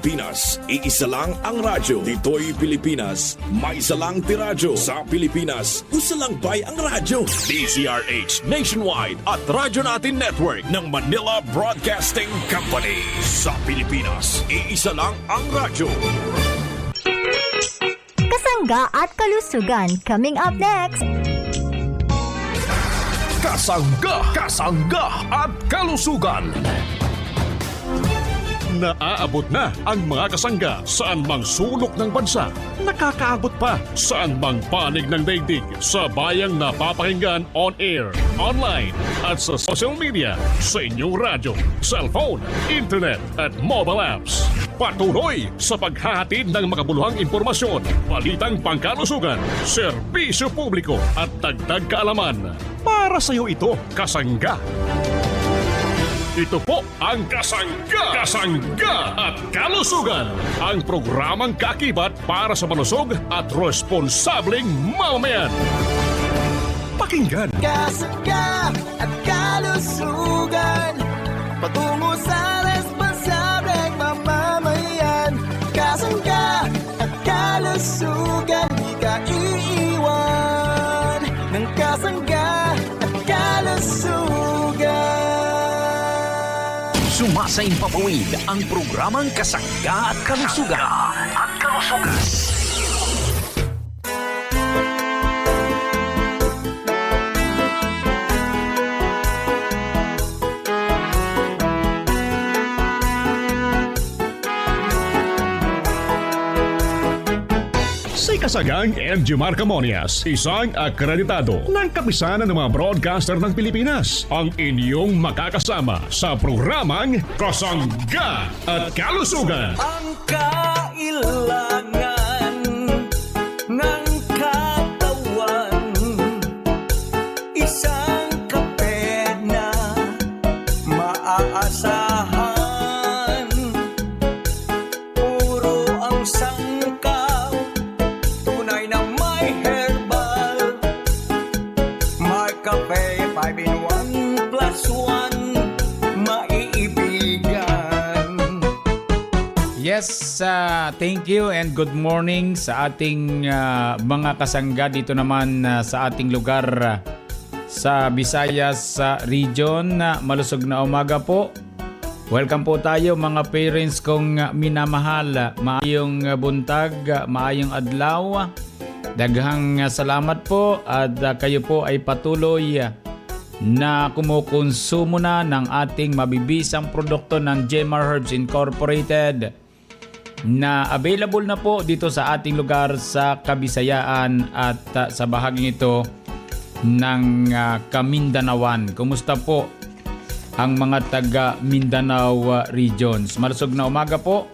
Pilipinas, iisa lang ang radyo. Dito'y Pilipinas, may isa lang tiradyo. Sa Pilipinas, isa lang bay ang radyo. DZRH Nationwide at Radyo Natin Network ng Manila Broadcasting Company. Sa Pilipinas, iisa lang ang radyo. Kasangga at kalusugan coming up next. Kasangga at kalusugan. Naaabot na ang mga kasangga saan mang sulok ng bansa. Nakakaabot pa saan mang panig ng daigdig sa bayang napapakinggan on air, online at sa social media, sa inyong radyo, cellphone, internet at mobile apps. Patuloy sa paghahatid ng makabuluhang impormasyon, balitang pangkalusugan, serbisyo publiko at dagdag kaalaman. Para sa iyo ito, kasangga. Ito po ang Kasangga at Kalusugan, ang programang kakibat para sa malusog at responsableng mamamayan. Pakinggan. Kasangga at kalusugan, patungo sa responsableng mamamayan. Kasangga at kalusugan, di ka iiwan ng kasangga at kalusugan. Sumasain papawid ang programang Kasangga at Kalusugan. Si Kasagang MG Marcamonias, isang akreditado ng kapisanan ng mga broadcaster ng Pilipinas, ang inyong makakasama sa programang Kasangga at Kalusugan. Ang kailangan ng katawan, isang kape na maaasahan. Puro ang sangkaw, tunay na may herbal. May kape, 5 in 1 plus 1, maiibigan. Yes, thank you and good morning sa ating mga kasangga dito naman sa ating lugar sa Visayas region. Malusog na umaga po. Welcome po tayo mga parents kong minamahal. Maayong buntag, maayong adlaw. Daghang salamat po at kayo po ay patuloy na kumukonsumo na ng ating mabibisang produkto ng Jemar Herbs Incorporated na available na po dito sa ating lugar sa Kabisayaan at sa bahaging ito ng Kamindanawan. Kumusta po ang mga taga Mindanao regions? Malusog na umaga po.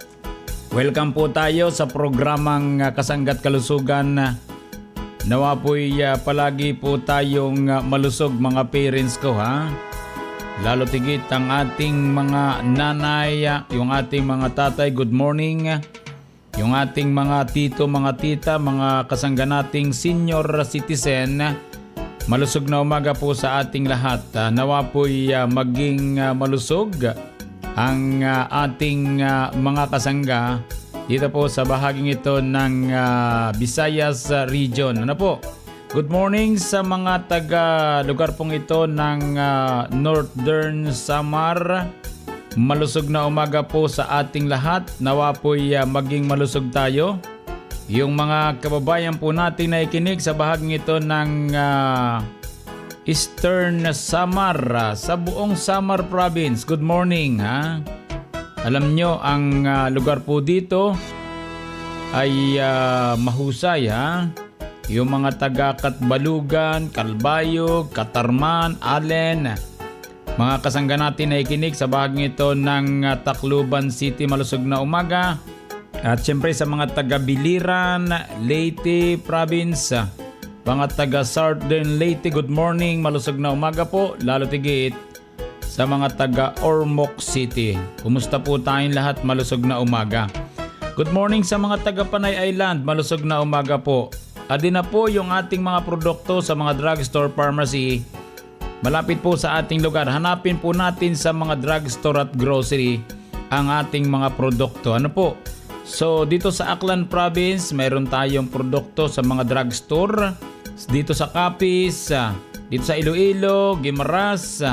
Welcome po tayo sa programang Kasangga't Kalusugan. Nawa po'y palagi po tayong malusog mga parents ko, ha? Lalo tigit ang ating mga nanay, yung ating mga tatay, good morning. Yung ating mga tito, mga tita, mga kasangga nating senior citizen, malusog na umaga po sa ating lahat. Nawa po'y maging malusog ang ating mga kasangga dito po sa bahaging ito ng Visayas region. Ano po? Good morning sa mga taga lugar pong ito ng Northern Samar. Malusog na umaga po sa ating lahat. Nawa po'y maging malusog tayo. Yung mga kababayan po natin na ikinig sa bahaging ito ng Eastern Samar, sa buong Samar Province. Good morning, ha? Alam nyo, ang lugar po dito ay mahusay, ha? Yung mga taga Katbalugan, Calbayog, Katarman, Allen, mga kasangga natin na ikinig sa bahaging ito ng Tacloban City, malusog na umaga. At syempre sa mga taga Biliran, Leyte Province, mga taga Southern Leyte, good morning, malusog na umaga po. Lalo tigit sa mga taga Ormoc City. Kumusta po tayong lahat? Malusog na umaga. Good morning sa mga taga Panay Island, malusog na umaga po. Adi na po yung ating mga produkto sa mga drugstore, pharmacy. Malapit po sa ating lugar. Hanapin po natin sa mga drugstore at grocery ang ating mga produkto. Ano po? So dito sa Aklan Province, mayroon tayong produkto sa mga drugstore. Dito sa Capiz, dito sa Iloilo, Guimaras,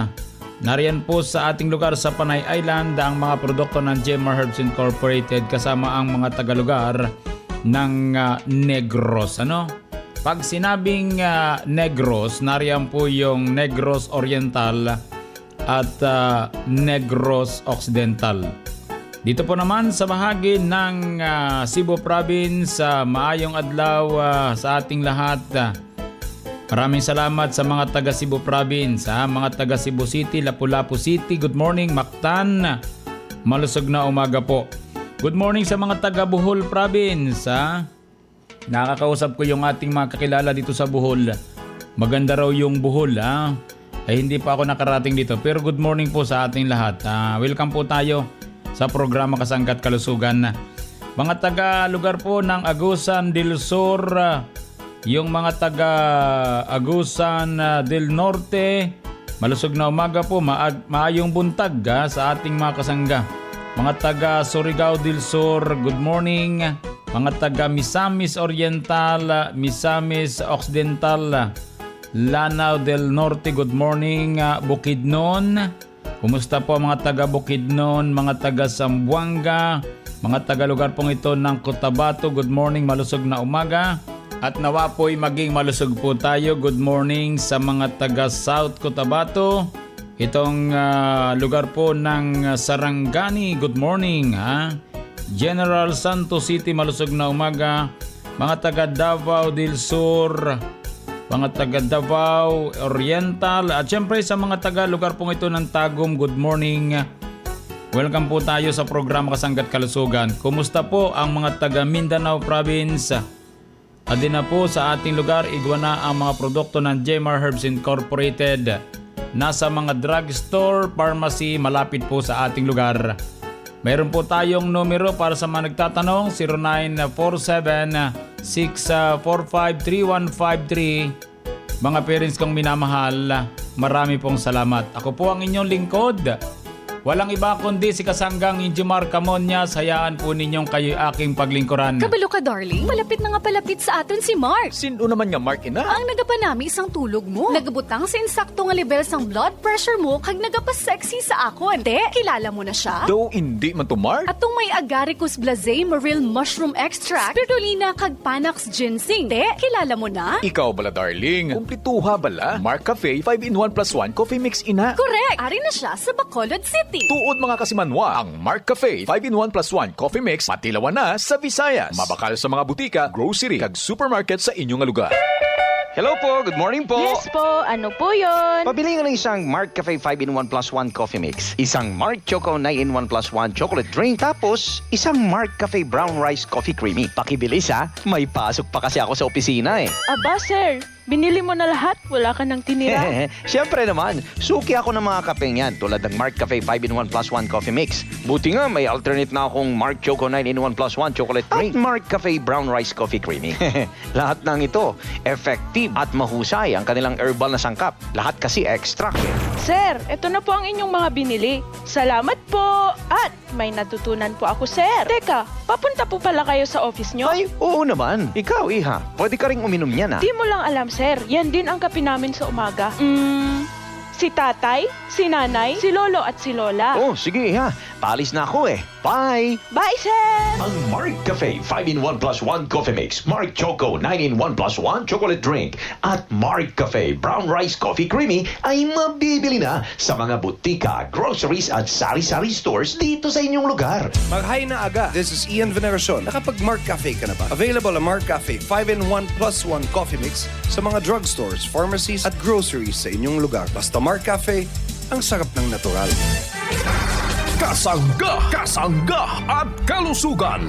nariyan po sa ating lugar sa Panay Island ang mga produkto ng Jemar Herbs Incorporated kasama ang mga tagalugar ng Negros. Ano? Pag sinabing Negros, nariyan po yung Negros Oriental at Negros Occidental. Dito po naman sa bahagi ng Cebu Province, maayong adlaw sa ating lahat. Maraming salamat sa mga taga Cebu Province, mga taga Cebu City, Lapu-Lapu City. Good morning, Mactan. Malusog na umaga po. Good morning sa mga taga Bohol Province. Nakakausap ko yung ating mga kakilala dito sa Bohol. Maganda raw yung Bohol. Ay hindi pa ako nakarating dito. Pero good morning po sa ating lahat. Welcome po tayo sa programa Kasangga at Kalusugan. Mga taga lugar po ng Agusan del Sur, yung mga taga Agusan del Norte, malusog na umaga po, maayong buntag sa ating mga kasangga. Mga taga Surigao del Sur, good morning. Mga taga Misamis Oriental, Misamis Occidental, Lanao del Norte, good morning. Bukidnon, kumusta po mga taga Bukidnon, mga taga Zamboanga, mga taga lugar pong ito ng Cotabato, good morning, malusog na umaga. At nawa po'y maging malusog po tayo, good morning sa mga taga South Cotabato. Itong lugar po ng Sarangani, good morning. General Santos City, malusog na umaga. Mga taga Davao del Sur, mga taga Davao Oriental, at syempre sa mga taga lugar pong ito ng Tagum, good morning. Welcome po tayo sa programa Kasangga at Kalusugan. Kumusta po ang mga taga Mindanao Province? At din na po sa ating lugar, igwana ang mga produkto ng Jemar Herbs Incorporated. Nasa mga drugstore, pharmacy, malapit po sa ating lugar. Mayroon po tayong numero para sa mga nagtatanong, 0947-645-3153. Mga parents kong minamahal, marami pong salamat. Ako po ang inyong lingkod. Walang iba kundi si Kasanggang Injimar Camonyas. Hayaan po ninyong kayo'y aking paglingkuran. Kabalo ka, darling. Malapit na nga palapit sa aton si Mark. Sino naman nga Mark ina? Ang nagapanami isang tulog mo. Nagabutang sa insakto nga level sang blood pressure mo kag nagapasexy sa akon. Te, kilala mo na siya? Though hindi man to Mark. Atong may Agaricus blazei maril mushroom extract, spirulina kag Panax ginseng. Te, kilala mo na? Ikaw bala darling. Kumplituha bala. Mark Cafe 5-in-1 plus 1 coffee mix ina. Correct! Ari na siya sa Bacolod City. Tuod mga kasimanwa, ang Mark Cafe 5-in-1 plus 1 coffee mix matilawan na sa Visayas. Mabakal sa mga butika, grocery, kag supermarket sa inyong lugar. Hello po, good morning po. Yes po, ano po yon? Pabili nga ng isang Mark Cafe 5-in-1 plus 1 coffee mix, isang Mark Choco 9-in-1 plus 1 chocolate drink, tapos isang Mark Cafe brown rice coffee creamy. Pakibilis ha, may pasok pa kasi ako sa opisina eh. Aba sir, binili mo na lahat, wala ka nang tinira. Siyempre naman, suki ako ng mga kapeng yan tulad ng Mark Cafe 5-in-1 plus 1 coffee mix. Buti nga may alternate na akong Mark Choco 9-in-1 plus 1 chocolate drink at Mark Cafe brown rice coffee creamy. Lahat ng ito, effective at mahusay ang kanilang herbal na sangkap. Lahat kasi extract eh. Sir, ito na po ang inyong mga binili. Salamat po! At may natutunan po ako, sir. Teka, papunta po pala kayo sa office nyo? Ay, oo naman. Ikaw, Iha, pwede ka ring uminom yan ha. Di mo lang alam, sir. Yan din ang kape namin sa umaga. Si tatay, si nanay, si lolo at si lola. Oh, sige Iha. Paalis na ako eh. Bye! Bye, sir! Ang Mark Cafe 5-in-1 plus 1 coffee mix, Mark Choco 9-in-1 plus 1 chocolate drink, at Mark Cafe brown rice coffee creamy ay mabibili na sa mga butika, groceries at sari-sari stores dito sa inyong lugar. Mag-hi na aga. This is Ian Veneracion. Nakapag-Mark Cafe ka na ba? Available ang Mark Cafe 5-in-1 plus 1 coffee mix sa mga drugstores, pharmacies at groceries sa inyong lugar. Basta Mark Cafe, ang sarap ng natural. Kasangga at Kalusugan.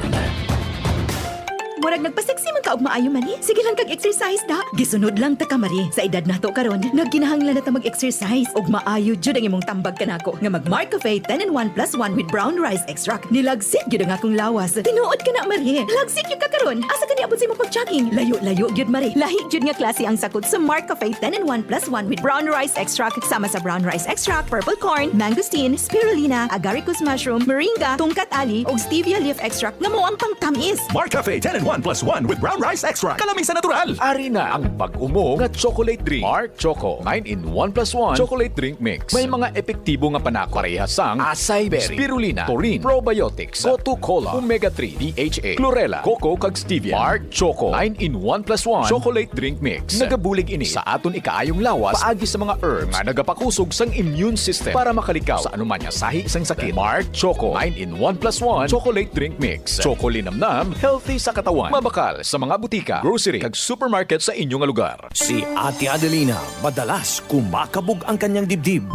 Murag nagpaseksi man ka og maayo man eh. Sige lang kag exercise da. Gisunod lang ta ka Mari. Sa edad nato karon, nagkinahanglan na ta mag-exercise og maayo jud ang imong tambag kanako nga mag Mark Cafe 10-in-1+1 with brown rice extract. Nilagsit gyud ang akong lawas. Tinuod ka na Mari. Lagsit gyud ka karon. Asa ka niabot sa imong pag-jogging? Layo-layo gyud Mari. Lahi gyud nga klase ang sakot sa Mark Cafe 10-in-1+1 with brown rice extract sama sa brown rice extract, purple corn, mangosteen, spirulina, agaricus mushroom, moringa, tungkat ali ug stevia leaf extract nga mo ang pangtamis. Mark Cafe 10-in-1+1 with brown rice extract. Kalamisa natural. Ari na ang pag-umo nga chocolate drink. Mark Choco 9-in-1+1 chocolate drink mix. May mga epektibo nga panako parehasang acai berry, spirulina, taurine, probiotics, Coca-Cola, omega-3, DHA, chlorella, coco kag stevia. Mark Choco 9-in-1+1 chocolate drink mix. Nagabulig ini sa aton ikaayong lawas paagi sa mga herbs nga nagapakusog sang immune system para makalikaw sa anuman nga sahi sang sakit. Mark Choco 9-in-1+1 chocolate drink mix. Choco linamnam, healthy sa katawan. Mabakal sa mga butika, grocery kag supermarket sa inyong lugar. Si Ate Adelina, madalas kumakabog ang kanyang dibdib.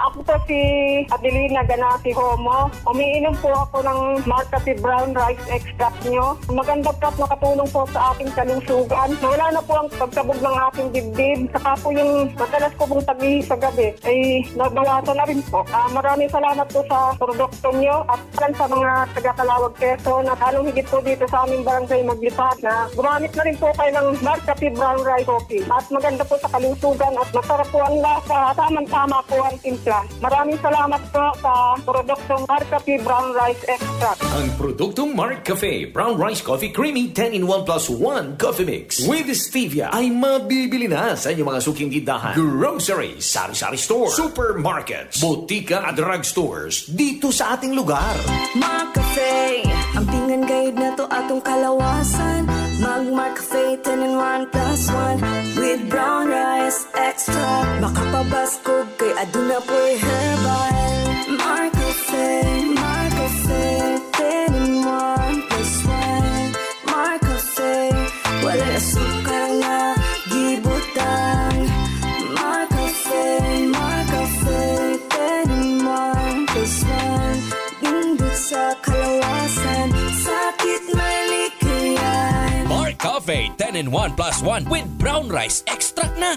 Ako po si Adelina Ganati Homo. Umiinom po ako ng Mark Cafe Brown Rice Extract nyo. Maganda po at nakatulong po sa aking kalusugan. Wala na po ang pagkabog ng aking dibdib. Saka po yung madalas ko pong tagi sa gabi ay nabawasan na rin po. Maraming salamat po sa produkto nyo at sa mga taga-Calawag Quezon at halong higit po dito sa aming barangay Maglipad na gumamit na rin po kayo ng Mark Cafe Brown Rice Coffee. At maganda po sa kalusugan at masarap po ang lasa. Tamang-tama po ang timpla. Maraming salamat po sa produktong Mark Cafe Brown Rice Extract. Ang produktong Mark Cafe Brown Rice Coffee Creamy 10-in-1+1 Coffee Mix with Stevia ay mabibili na sa inyong mga suking tindahan, groceries, sari-sari store, supermarkets, butika at drugstores dito sa ating lugar. Mark Cafe, ang tingan gayud na to atong kalawasan. Mark Cafe 10-in-1+1 with brown rice extract. Makapabaskog kay aduna po'y herbal. Mark Cafe 10-in-1+1. Mark Cafe, wala asukar nga gibutang. Mark Cafe 10-in-1+1. Bindot sa kalawasan, sakit malikayan. Mark Cafe 10-in-1+1 with brown rice extract na.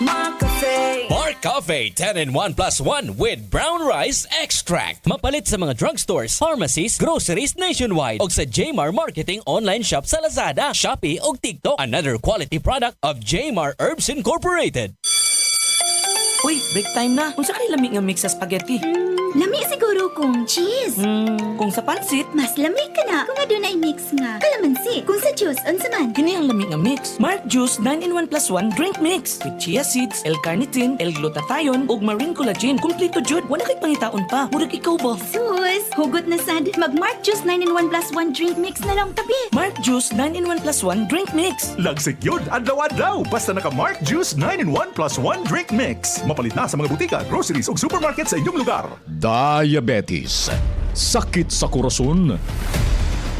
Mark Cafe. Mark Cafe 10-in-1+1 with brown rice extract. Mapalit sa mga drugstores, pharmacies, groceries nationwide o sa Jmar Marketing online shop sa Lazada, Shopee o TikTok. Another quality product of Jmar Herbs Incorporated. Uy, break time na. Kung sa kayo lamig nga mix sa spaghetti? Lami siguro kung cheese. Kung sa pansit? Mas lami ka na kung adunay mix nga kalamansi. Kung sa juice, unsa man? Kini ang lamig nga mix. Mark Juice 9-in-1+1 drink mix with chia seeds, L-carnitine, L-glutathione ug marine collagen. Kompleto jud. Wala kay pangitaon pa. Murag ikaw ba? Sus, hugot na sad. Mag Mark Juice 9-in-1+1 drink mix na lang tabi. Mark Juice 9-in-1+1 drink mix. Lagsik yun, adlaw-adlaw. Basta naka Mark Juice 9-in-1+1 drink mix. Mapalit na sa mga butika, groceries ug supermarket sa inyong lugar. Diabetes, sakit sa korason.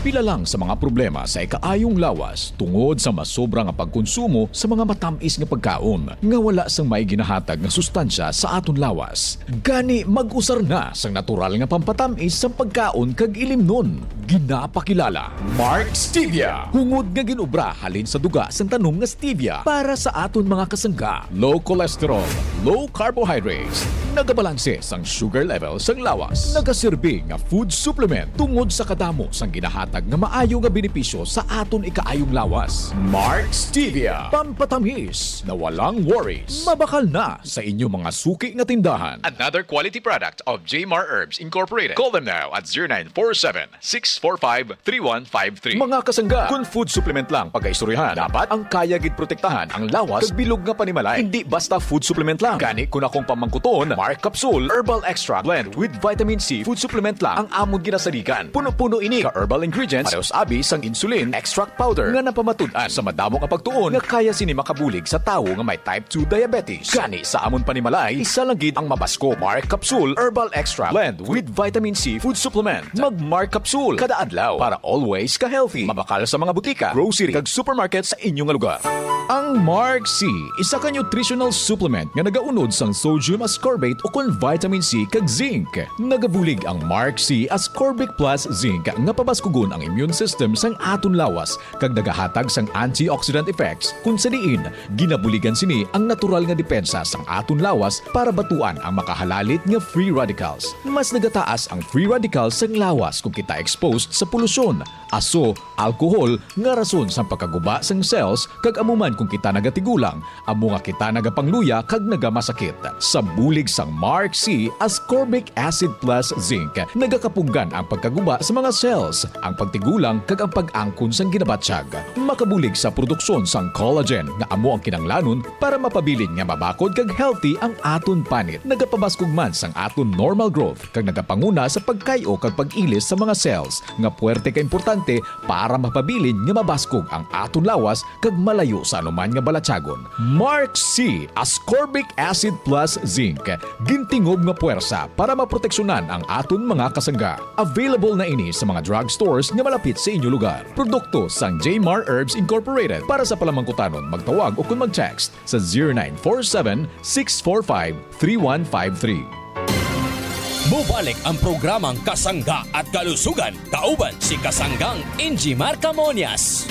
Pila lang sa mga problema sa ikaayong lawas tungod sa masobra nga pagkonsumo sa mga matamis nga pagkaon nga wala sang may ginahatag nga sustansya sa aton lawas. Gani mag-usar na sang natural nga pampatamis sa pagkaon kag ilimnon. Ginapakilala Mark Stevia. Hungod nga ginubra halin sa duga sang tanom nga stevia para sa aton mga kasangga. Low cholesterol, low carbohydrates, nagabalanse sang sugar level sang lawas. Nagaserbi nga food supplement tungod sa kadamo sang ginahatag nga maayo nga benepisyo sa aton ikaayong lawas. Mark Stevia, pampatamis na walang worries. Mabakal na sa inyong mga suki nga tindahan. Another quality product of Jmar Herbs Incorporated. Call them now at 0947-645-3153. Mga kasangga, kung food supplement lang pag-aistoryahan, dapat ang kaya gid protektahan ang lawas kag bilog nga panimalay. Hindi basta food supplement lang. Gani kung akong pamangkuton, Mark Capsule Herbal Extract Blend with Vitamin C food supplement lang ang amon ginasaligan. Puno-puno ini ka herbal ingredients parehos abi sang insulin extract powder nga napamatud-an sa madamo nga pagtuon nga kaya sini makabulig sa tawo nga may type 2 diabetes. Gani sa amon panimalay, isa lang gid ang mabasko. Mark Capsule Herbal Extract Blend with Vitamin C food supplement. Mag Mark Capsule kada adlaw para always ka healthy. Mabakal sa mga butika, grocery kag supermarket sa inyong lugar. Ang Mark C, isa ka nutritional supplement nga nagaunod sang sodium ascorbate o kon vitamin C kag zinc. Nagabulig ang Mark C ascorbic plus zinc nga pabaskugon ang immune system sang aton lawas kag nagahatag sang antioxidant effects kung sa diin ginabuligan sini ang natural nga depensa sang aton lawas para batuan ang makahalalit nga free radicals. Mas nagataas ang free radicals sang lawas kung kita exposed sa polusyon, aso, alkohol nga rason sang pagkaguba sang cells kag amuman kung kita nagatigulang, amo nga kita nagapangluya kag nagamasakit. Sa bulig sang Mark C ascorbic acid plus zinc nagakapunggan ang pagkaguba sa mga cells, ang pagtigulang kag ang pag-angkon sang ginabatsyag. Makabulig sa produksyon sang collagen nga amo ang kinanglanon para mapabilin nga mabakod kag healthy ang aton panit. Nagapabaskog man sang aton normal growth kag nagapanguna sa pagkayo kag pag-ilis sa mga cells nga puwerte ka importante para mapabilin nga mabaskog ang aton lawas kag malayo sa anuman nga balatsagon. Mark C ascorbic acid plus zinc gintingob nga puwersa para maproteksyonan ang aton mga kasangga. Available na ini sa mga drugstores nga malapit sa inyong lugar. Produkto sang Jmar Herbs Incorporated. Para sa palamangkutanon, magtawag o kung mag-text sa 0947-645-3153. Bubalik ang programang Kasangga at Kalusugan. Kauban si Kasanggang Ingy Marcamonias.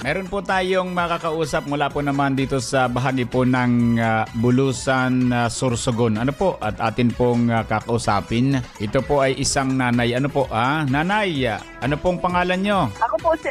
Meron po tayong makakausap mula po naman dito sa bahagi po ng Bulusan, Sorsogon. Ano po? At atin pong kakausapin. Ito po ay isang nanay. Ano po? Nanay, ano pong pangalan nyo? Ako po si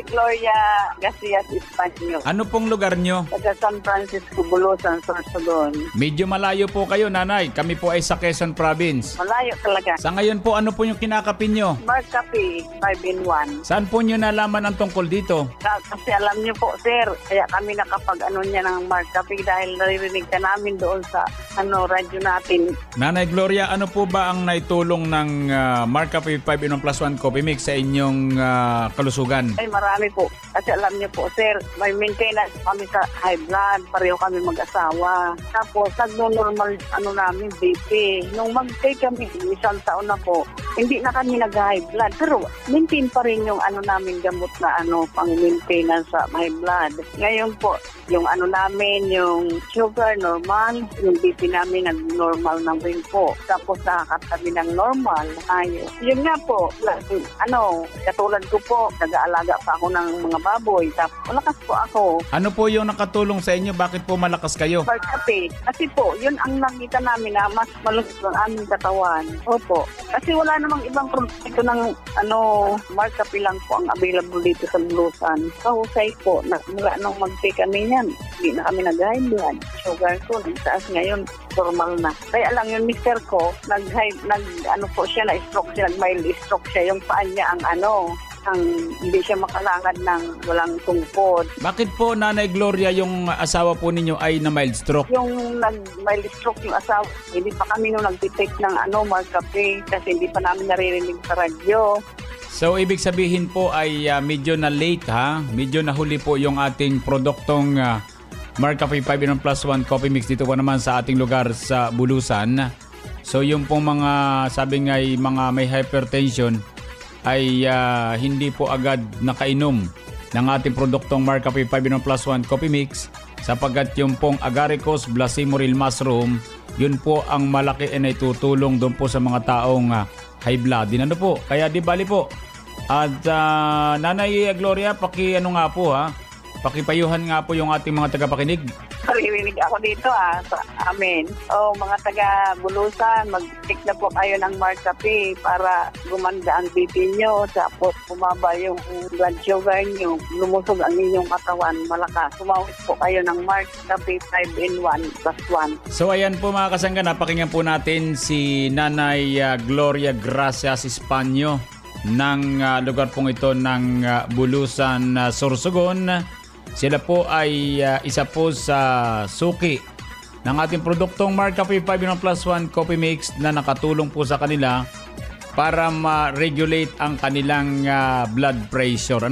Gloria Garcia Espanyo. Ano pong lugar nyo? Taga San Francisco, Bulusan, Sorsogon. Medyo malayo po kayo, nanay. Kami po ay sa Quezon Province. Malayo talaga. Sa ngayon po, ano po yung kinakapin nyo? Mark Cafe, 5-in-1. Saan po nyo nalaman ang tungkol dito? Kasi alam niyo po, sir, kaya kami nakapag-ano niya ng Mark Cafe dahil naririnig ka namin doon sa radyo natin. Nanay Gloria, ano po ba ang naitulong ng Mark Cafe 5-in-1+1 Coffee Mix sa inyong kalusugan? Ay, marami po. Kasi alam niyo po, sir, may maintenance kami sa high blood, pareho kami mag-asawa. Tapos, nagno-normal namin, BP. Nung mag-take kami, isang taon na po, hindi na kami nag-high blood. Pero, maintain pa rin yung namin gamot na pang-maintain sa high blood. Ngayon po, yung namin, yung sugar normal, yung BP namin nag-normal na rin po. Tapos nakakatabi ng normal, ayos. Yun nga po, katulad ko po, nag-aalaga pa ako ng mga baboy. Tapos malakas po ako. Ano po yung nakatulong sa inyo? Bakit po malakas kayo? Mark Cafe. Kasi po, yun ang nakita namin na mas malusog ang aming katawan. Opo. Kasi wala namang ibang produkto ng Mark Cafe lang po ang available dito sa Bulusan. Kahusay po, mula nung mag-take kami yan, hindi na kami nag-high blood. Sugar ko, nagtaas ngayon, normal na. Kaya lang yung mister ko, na-stroke siya, nag-mild stroke siya, yung paan niya hindi siya makalakad ng walang tungkod. Bakit po, Nanay Gloria, yung asawa po ninyo ay na mild stroke? Yung nag-mild stroke yung asawa, hindi pa kami nung nag-detect ng Mark Cafe kasi hindi pa namin naririnig sa radyo. So, ibig sabihin po ay medyo na late medyo nahuli po yung ating produktong Mark Cafe 5-in-1+1 Coffee Mix dito po naman sa ating lugar sa Bulusan. So, yung pong mga sabi nga mga may hypertension ay hindi po agad nakainom ng ating produktong Mark Cafe 5-in-1+1 Coffee Mix sapagkat yung pong agaricus blacimoril mushroom, yun po ang malaki na itutulong doon po sa mga taong high blood. Din po. Kaya di bali po. At Nanay Gloria, pakipayuhan nga po yung ating mga tagapakinig. Maririnig ako dito sa amin. Mga taga-Bulusan, mag-take na po kayo ng Mark Cafe para gumanda ang BP nyo, tapos bumaba yung blood sugar nyo, lumusog ang inyong katawan, malakas. Tumawid po kayo ng Mark Cafe 5-in-1+1. So ayan po mga kasangga, napakinggan po natin si Nanay Gloria Gracias Espanyo ng lugar pong ito ng Bulusan, Sorsogon. Sila po ay isa po sa suki ng ating produktong Mark Cafe 5-in-1+1 Coffee Mix na nakatulong po sa kanila para ma-regulate ang kanilang blood pressure.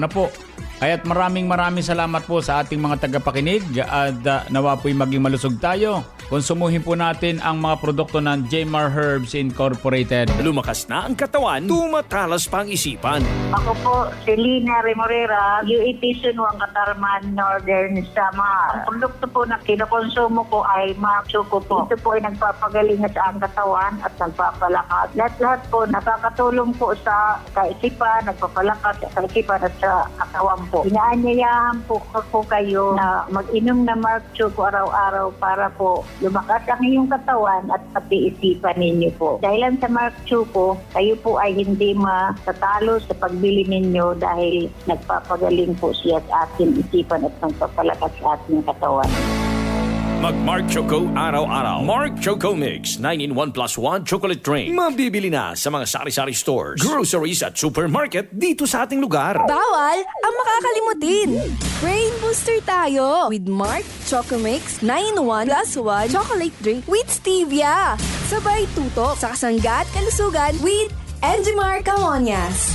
Kaya't maraming salamat po sa ating mga tagapakinig at nawa po'y maging malusog tayo konsumuhin po natin ang mga produkto ng Jmar Herbs Incorporated. Lumakas na ang katawan, tumatalas pa ang isipan. Ako po, si Lina Remorera, UAP Sunwang Katarman, Northern Samar. Ang produkto po na kinokonsumo ko ay Mark Choco po. Ito po ay nagpapagaling sa ang katawan at nagpapalakas. Lahat-lahat po nakakatulong po sa kaisipan, nagpapalakas sa kaisipan at sa katawan po. Inaanyayahan po kayo na mag-inom na Mark Choco araw-araw para po lumakas ang iyong katawan at pati isipan ninyo po. Dahil sa Mark Choco, kayo po ay hindi matatalo sa pagbili ninyo dahil nagpapagaling po siya sa ating isipan at nagpapalakas sa ating katawan. Mag-Mark Choco araw-araw. Mark Choco Mix 9-in-1 plus 1 chocolate drink. Mabibili na sa mga sari-sari stores, groceries at supermarket dito sa ating lugar. Bawal ang makakalimutin. Brain booster tayo with Mark Choco Mix 9-in-1 plus 1 chocolate drink with stevia. Sabay tutok sa kasangga at kalusugan with Enjimar Camonias.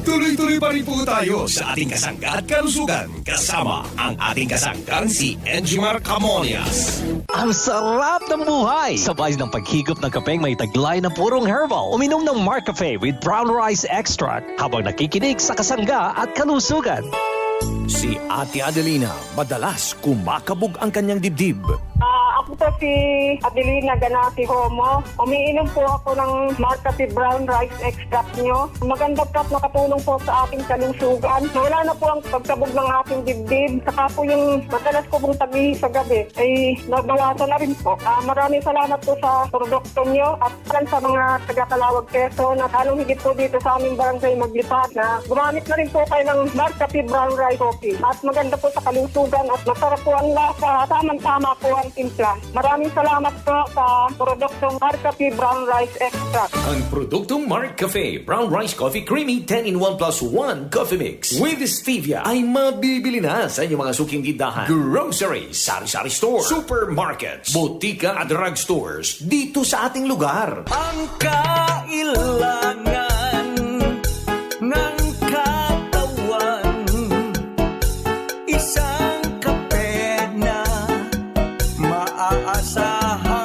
Tuloy-tuloy pa rin po tayo sa ating kasangga at kalusugan kasama ang ating kasanggang si Enjimar Camonias. Ang sarap ng buhay! Sabay ng paghigop ng kapeng may taglay na purong herbal. Uminom ng Mark Cafe with brown rice extract habang nakikinig sa kasangga at kalusugan. Si Ate Adelina, madalas kumakabog ang kanyang dibdib. Ako po si Adelina Ganati Homo. Umiinom po ako ng Mark Cafe Brown Rice Extract nyo. Maganda po at nakatulong po sa ating kalusugan. Wala na po ang pagkabog ng ating dibdib. Saka po yung madalas ko pong tagihi sa gabi ay nabawasan na rin po. Maraming salamat po sa produkto nyo at sa mga taga-Calawag Quezon at halong higit po dito sa aming barangay Maglipad na gumamit na rin po kayo ng Mark Cafe Brown Rice Coffee. At maganda po sa kalusugan at masarap po ang lasa. Tamang-tama po ang timpla. Maraming salamat po sa produktong Mark Cafe Brown Rice Extract. Ang produktong Mark Cafe Brown Rice Coffee Creamy 10-in-1 plus 1 Coffee Mix with stevia ay mabibili na sa inyong mga suking tindahan, groceries, sari-sari stores, supermarkets, butika at drugstores dito sa ating lugar. Ang kailangan ng katawan, isang kape na maaasahan.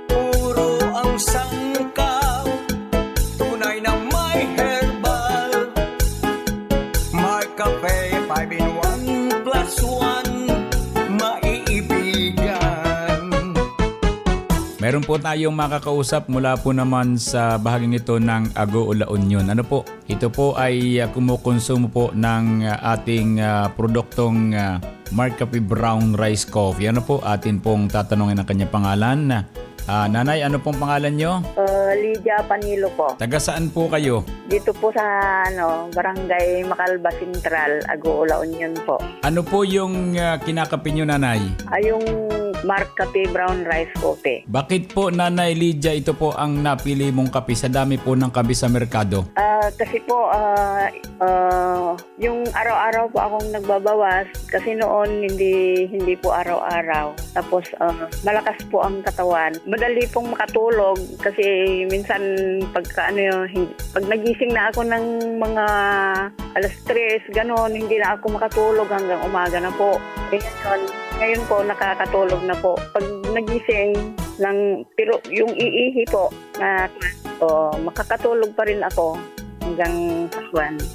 Puro ang sangkap, tunay na may herbal. Mark Cafe 5-in-1 plus 1, maiibigan. Meron po tayong makakausap mula po naman sa bahaging ito ng Ago La Union. Ano po? Ito po ay kumukonsumo po ng ating produktong Mark Cafe Brown Rice Coffee. Ano po? Atin pong tatanungin ang kanyang pangalan. Nanay, ano pong pangalan nyo? Lydia Panilo po. Taga saan po kayo? Dito po sa Barangay Macalba Central, Ago La Union po. Ano po yung kinakape nyo, nanay? Yung Mark Cafe Brown Rice Coffee. Bakit po, Nanay Lydia, ito po ang napili mong kape sa dami po ng kape sa merkado? Kasi po, yung araw-araw po akong nagbabawas kasi noon hindi po araw-araw. Tapos malakas po ang katawan. Madali pong makatulog kasi minsan pag nagising na ako ng mga 3:00, gano'n, hindi na ako makatulog hanggang umaga na po. Ngayon po nakakatulog na po. Pag nagising pero yung iihi po na makakatulog pa rin ako hanggang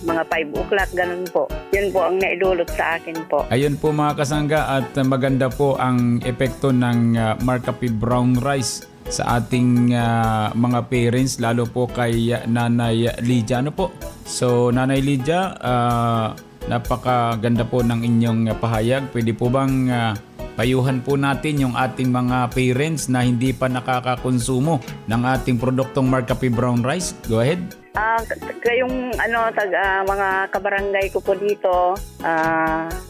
mga 5 o'clock, ganun po. Yan po ang naidulot sa akin po. Ayun po mga kasangga, at maganda po ang epekto ng Mark Cafe Brown Rice sa ating mga parents, lalo po kay Nanay Lydia. Ano po? So Nanay Lydia, napakaganda po ng inyong pahayag. Pwede po bang payuhan po natin yung ating mga parents na hindi pa nakakakonsumo ng ating produktong Mark Cafe Brown Rice? Go ahead. Kayong mga kabarangay ko po dito,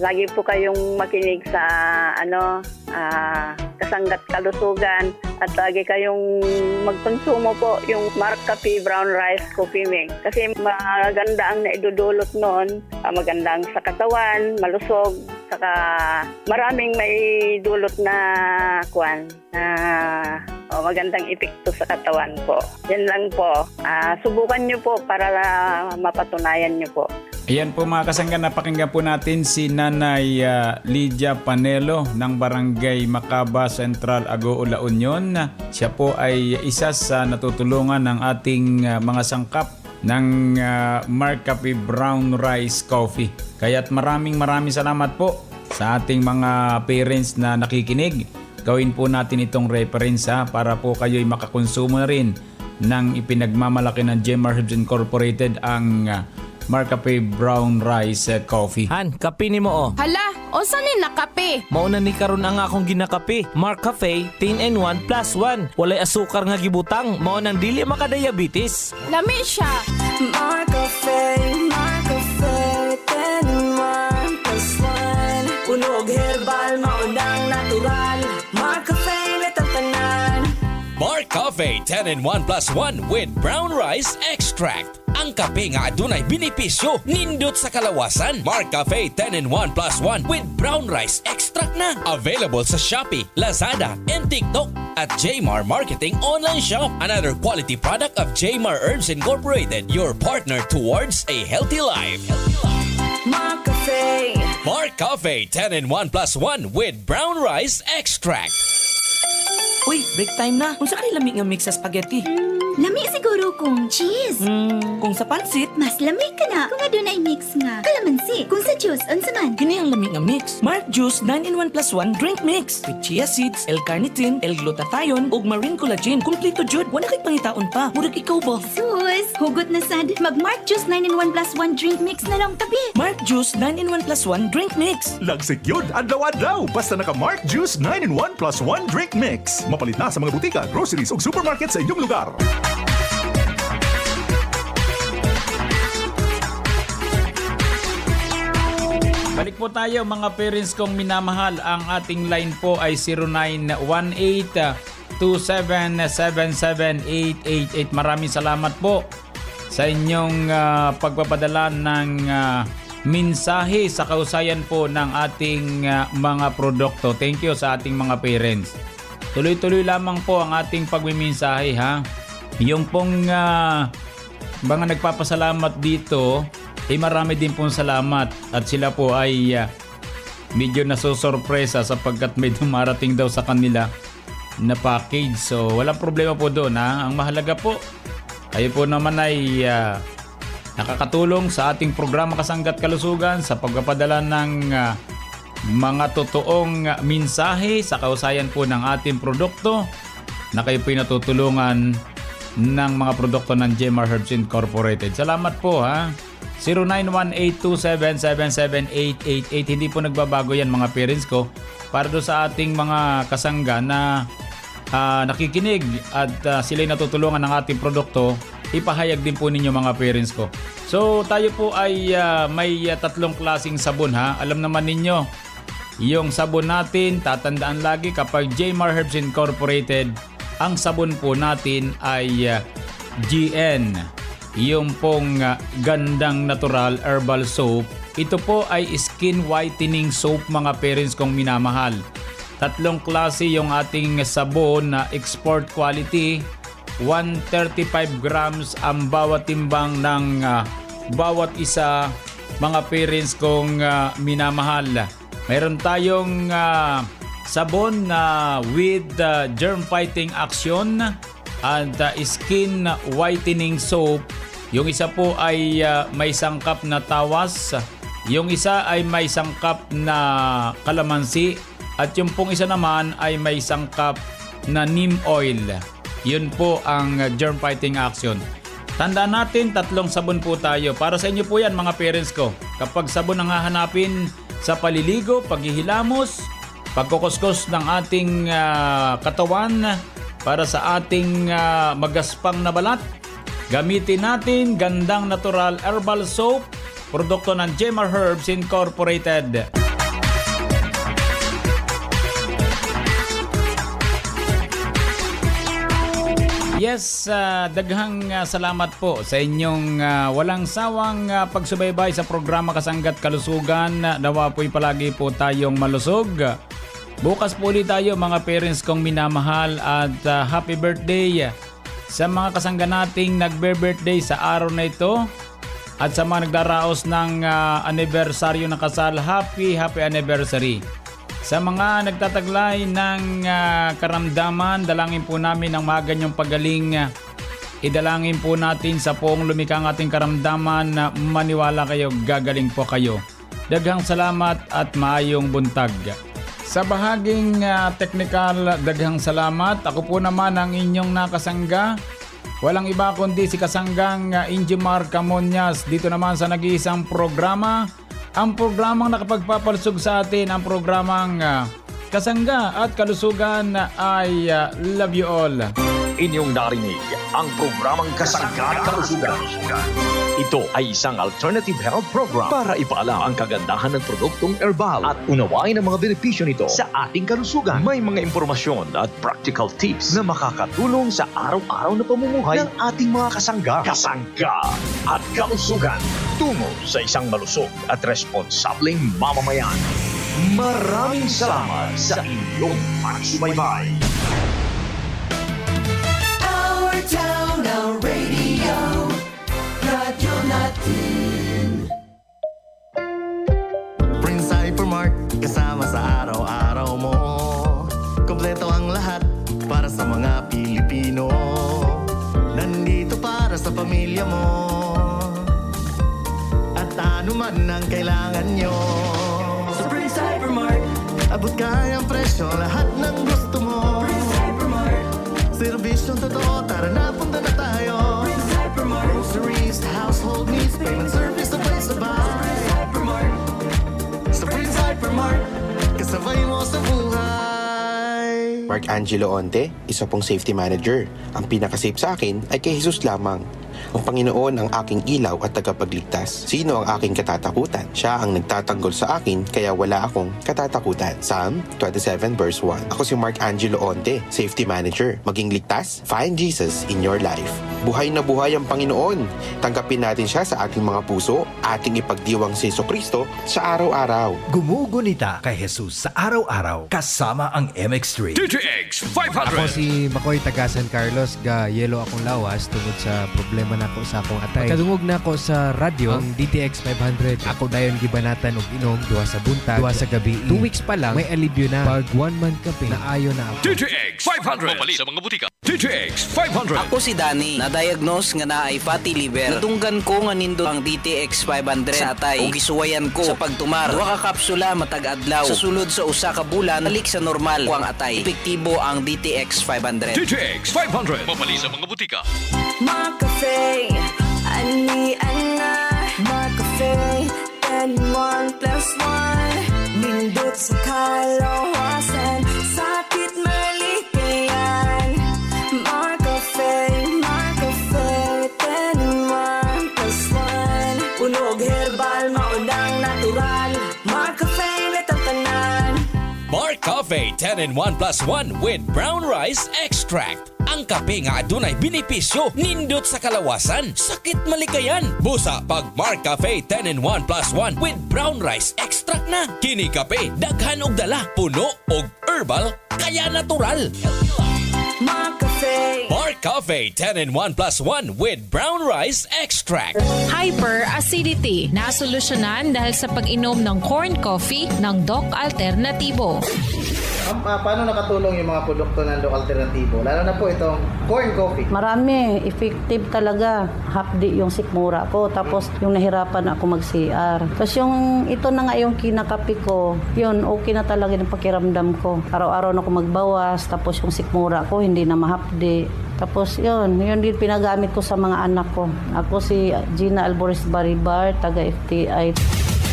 lagi po kayong makinig sa kasanggat kalusugan at lagi kayong magkonsumo po yung Mark Cafe Brown Rice Coffee Mix. Kasi maganda ang naidudulot noon, maganda ang sa katawan, malusog, saka maraming may dulot na magandang epekto sa katawan po. Yan lang po. Subukan nyo po para mapatunayan nyo po. Ayan po mga kasangga, napakinggan po natin si Nanay Lydia Panelo ng Barangay Macaba Central, Agoo, La Union. Siya po ay isa sa natutulungan ng ating mga sangkap ng Mark Cafe Brown Rice Coffee. Kaya't maraming salamat po sa ating mga parents na nakikinig. Gawin po natin itong reference para po kayo'y makakonsumo na rin ng ipinagmamalaki ng Jemar Herbs Incorporated, ang Mark Cafe Brown Rice Coffee. Han, kape ni mo Hala, o saan ni nakape? Mauna ni karon ang akong ginakape. Mark Cafe 10-in-1 plus 1. Walay asukar nga gibutang. Mao nang dili makadiabetes. Lami siya. Mark Cafe 10-in-1 plus 1. Punog herbal, maunang natural. Mark Cafe natatanan. Mark Cafe 10-in-1 plus 1 with brown rice extract. Ang kape nga adunay benepisyo, nindot sa kalawasan. Mark Cafe 10-in-1 plus 1 with brown rice extract na. Available sa Shopee, Lazada, and TikTok at Jmar Marketing Online Shop. Another quality product of Jmar Herbs Incorporated, your partner towards a healthy life. Mark Cafe. Mark Cafe 10-in-1 plus 1 with brown rice extract. Uy, break time na. Kung sa kayo lamig nga mix sa spaghetti. Lami siguro kung cheese. Kung sa pansit, Mas lami ka na kung adunay mix nga kalamansi. Kung sa juice, unsa man? kini ang lamig nga mix. Mark Juice 9-in-1 plus 1 drink mix. With chia seeds, L-carnitine, L-glutathione, ug marine collagen. Kompleto jud. Wala kay pangitaon pa. Murag ikaw ba? Sus, hugot na sad. Mag Mark Juice 9-in-1 plus 1 drink mix na lang tabi. Mark Juice 9-in-1 plus 1 drink mix. Lagsik yun, adlaw-adlaw. Basta naka Mark Juice 9-in-1 plus 1 drink mix. Mapalit na sa mga butika, groceries ug supermarket sa inyong lugar. Balik po tayo mga parents kong minamahal. Ang ating line po ay 0918-277-77888. Maraming salamat po sa inyong pagpapadala ng mensahe sa kausayan po ng ating mga produkto. Thank you sa ating mga parents. Tuloy-tuloy lamang po ang ating pagmimensahe ha. Yung pong mga nagpapasalamat dito, marami din pong salamat at sila po ay medyo nasusurpresa sapagkat may dumarating daw sa kanila na package. So walang problema po doon ha. Ang mahalaga po, kayo po naman ay nakakatulong sa ating programa Kasangga't Kalusugan sa pagpapadala ng mga totoong mensahe sa kausayan po ng ating produkto na kayo po natutulungan ng mga produkto ng Jemar Herbs Incorporated. Salamat po ha. 0918-277-77888. Hindi po nagbabago yan mga parents ko. Para do sa ating mga kasangga na nakikinig at sila'y natutulungan ng ating produkto, ipahayag din po ninyo mga parents ko. So tayo po ay may tatlong klaseng sabon ha. Alam naman ninyo, yung sabon natin, tatandaan lagi kapag Jemar Herbs Incorporated, ang sabon po natin ay GN. Yung pong gandang natural herbal soap. Ito po ay skin whitening soap mga parents kong minamahal. Tatlong klase yung ating sabon na export quality. 135 grams ang bawat timbang ng bawat isa mga parents kong minamahal. Mayroon tayong sabon na with germ fighting action and skin whitening soap. Yung isa po ay may sangkap na tawas, yung isa ay may sangkap na kalamansi, at yung pong isa naman ay may sangkap na neem oil. Yun po ang germ fighting action. Tandaan natin, tatlong sabon po tayo. Para sa inyo po yan mga parents ko. Kapag sabon ang hahanapin sa paliligo, paghihilamos, pagkukuskos ng ating katawan, para sa ating magaspang na balat, gamitin natin gandang natural herbal soap, produkto ng Jemar Herbs Incorporated. Yes, daghang salamat po sa inyong walang sawang pagsubaybay sa programa Kasangga't Kalusugan. Nawa po'y palagi po tayong malusog. Bukas po ulit tayo mga parents kong minamahal at happy birthday sa mga kasangga nating nagbe-birthday sa araw na ito. At sa mga nagdaraos ng anibersaryo ng kasal, happy anniversary. Sa mga nagtataglay ng karamdaman, dalangin po namin ang maganyang pagaling. Idalangin po natin sa poong lumikang ating karamdaman na maniwala kayo, gagaling po kayo. Daghang salamat at maayong buntag. Sa bahaging technical, daghang salamat. Ako po naman ang inyong nakasangga. Walang iba kundi si kasanggang Injimar Camonias dito naman sa nag-iisang programa. Ang programang nakapagpapalsog sa atin, ang programang Kasangga at Kalusugan ay Love You All. Inyong narinig ang programang Kasangga at Kalusugan. Ito ay isang alternative health program para ipaalam ang kagandahan ng produktong herbal at unawain ang mga benepisyo nito sa ating kalusugan. May mga impormasyon at practical tips na makakatulong sa araw-araw na pamumuhay ng ating mga kasangga. Kasangga at Kalusugan. Tungo sa isang malusog at responsableng mamamayan. Maraming salamat sa inyong pagsubaybay. Our town, our radio, radyo natin. Prince Hypermart, kasama sa araw-araw mo. Kompleto ang lahat para sa mga Pilipino. Nandito para sa pamilya mo. At ano man ang kailangan nyo. Sa Prince Hypermart, abot kayang presyo, lahat ng gusto mo. Prince Hypermart, serbisyong totoo, tara na, punta na tayo. Prince Hypermart, groceries, household needs, payment service, sabay-sabay. Prince Hypermart, sa Prince Hypermart, kasabay mo sa buhay. Mark Angelo Onte, isa pong safety manager. Ang pinaka-safe sa akin ay kay Jesus lamang. Ang Panginoon ang aking ilaw at tagapagligtas. Sino ang aking katatakutan? Siya ang nagtatanggol sa akin, kaya wala akong katatakutan. Psalm 27 verse 1. Ako si Mark Angelo Onte, Safety Manager. Maging ligtas, find Jesus in your life. Buhay na buhay ang Panginoon. Tanggapin natin siya sa ating mga puso, ating ipagdiwang si Jesucristo sa araw-araw. Gumugunita kay Jesus sa araw-araw kasama ang MX3. DTX 500. Ako si Makoy taga San Carlos, ga yelo akong lawas tungod sa problema na ako sa akong atay. Pagkadungog na ako sa radyo, ang DTX 500. Ako dayon gibanatan og inom duha sa buntag, duha sa gabi. 2 weeks pa lang may alibyo na. Pag 1 month kape, naayo na ako. DTX 500. Mapalit sa mga butika. DTX 500. Ako si Danny, na-diagnose nga na ay fatty liver. Natunggan ko nga nindo ang DTX 500 sa atay. O gisuwayan ko sa pagtumar. Duha ka kapsula matag adlaw. Sa sulod sa usa ka bulan, balik sa normal ko ang atay. Epektibo ang DTX 500. DTX 500. Mapalit sa mga butika. McCafe, ani-ana. McCafe, 10+1. Nindot sa kalawasan, sakit malikayan. McCafe, 10+1. Punog herbal, maunang natural. McCafe na tatanan. Mark Cafe 10-in-1+1 with brown rice extract. Ang kape nga adunay benepisyo, nindot sa kalawasan, sakit malikayan. Busa pag Mark Cafe 10-in-1+1 with brown rice extract na. Kini kape daghan og dala, puno og herbal, kaya natural. Mark Cafe 10-in-1+1 with brown rice extract. Hyperacidity na solusyonan dahil sa pag-inom ng corn coffee ng Doc Alternatibo. Paano nakatulong yung mga produkto ng Doc Alternatibo? Lalo na po itong corn coffee. Marami. Effective talaga. Hapdi yung sikmura ko. Tapos yung nahirapan ako mag-CR. Tapos yung ito na nga yung kinakapi ko, yun, okay na talaga yung pakiramdam ko. Araw-araw na ako magbawas. Tapos yung sikmura ko, hindi na mahapdi. Tapos yun din pinagamit ko sa mga anak ko. Ako si Gina Alboris Baribar, taga FTI.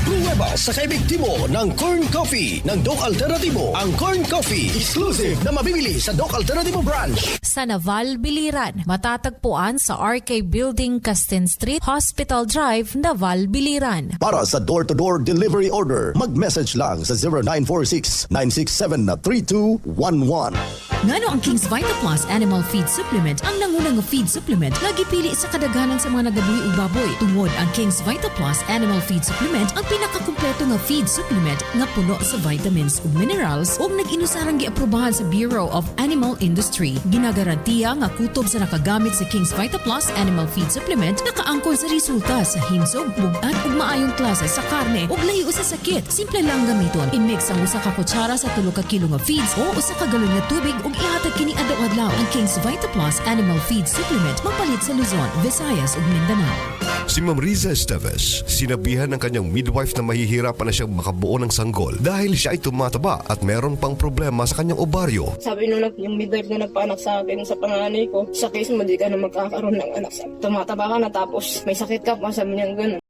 Pruweba sa kaepektibo ng corn coffee ng Doc Alternatibo. Ang corn coffee, exclusive na mabibili sa Doc Alternatibo branch. Sa Naval Biliran, matatagpuan sa RK Building, Castin Street, Hospital Drive, Naval Biliran. Para sa door-to-door delivery order, mag-message lang sa 0946-967-3211. Ngano ang King's Vita Plus Animal Feed Supplement ang nangunang feed supplement nga gipili sa kadaghanan sa mga nagabuhi ug baboy. Tungod ang King's Vita Plus Animal Feed Supplement ang pinaka pinakakumpleto nga feed supplement nga puno sa vitamins ug minerals ug nag-inusarang giaprobahan sa Bureau of Animal Industry. Ginagarantiya nga kutob sa nakagamit sa King's Vita Plus Animal Feed Supplement nakaangkon sa resulta sa himsog, bugat ug maayong klase sa karne ug layo sa sakit. Simple lang gamiton. I-mix ang usa ka kutsara sa 3 ka kilo nga feeds o usa ka galon nga tubig ug ihatag kini adlaw-adlaw. Ang King's Vita Plus Animal Feed Supplement mapalit sa Luzon, Visayas ug Mindanao. Si Ma'am Riza Esteves, sinabihan ng kanyang midwife na mahihirapan na siyang makabuo ng sanggol dahil siya ay tumataba at meron pang problema sa kanyang ovaryo. Sabi nung yung midwife na nagpaanak sa akin sa panganay ko, sa case mo di ka na magkakaroon ng anak. Tumataba ka na tapos may sakit ka pa, sabi niya gano'n.